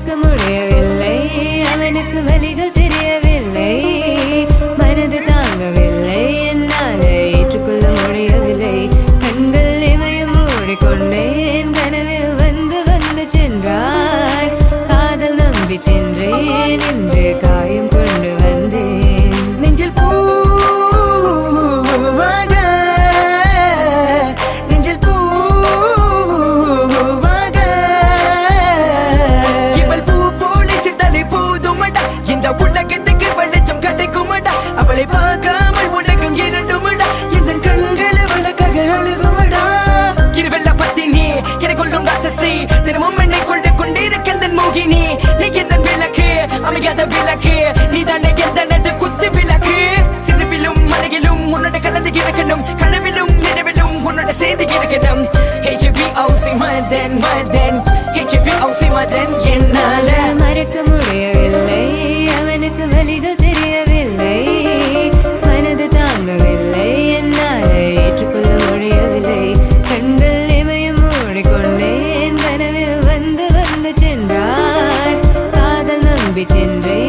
மறக்க முடியவில்லை, அவனுக்கு வலிகள் தெரியவில்லை, மனது தாங்கவில்லை, என்னால் ஏற்றுக்கொள்ள முடியவில்லை. கண்கள் இமையும் மூடிக்கொண்டேன், கனவில் வந்து வந்து சென்றாய், காதல் நம்பி சென்றேன், இன்று காயம் கொண்டு வந்தேன். நெஞ்சில் பூவாக நெஞ்சில் பூவாக இவள் பூ போல சித்தலை போதுமடா, இந்த உலகத்துக்கு வெளிச்சம் கிடைக்குமடா, அவளை பார்க்காமல் உலகம் இரண்டுமடா, இந்த கண்களை வழக்காக அழுகுமடா. இருவெல்ல பத்தினி என கொள்ளும் ராட்சசி, தினமும் என்னை கொண்டு கொண்டிருக்கின்ற மோகினி, நீ எந்த விளக்கு அமையாத விளக்கு, நீ தானே எந்தனது குத்து விளக்கு. சிறுவிலும் மலையிலும் உன்னோட கலந்து இருக்கணும், கனவிலும் நினைவிலும் உன்னோட சேர்ந்து இருக்கணும். HVOC மதன் மதன் HVOC மதன் என்னால மறக்க முடியவில்லை, அவனுக்கு வலிகள் தெரியவில்லை, மனது தாங்கவில்லை, என்னால் ஏற்றுக்கொள்ள முடியவில்லை. கண்கள் இமையும் மூடிக்கொண்டேன், கனவில் வந்து வந்து சென்றாய், காதல் நம்பி சென்றேன்,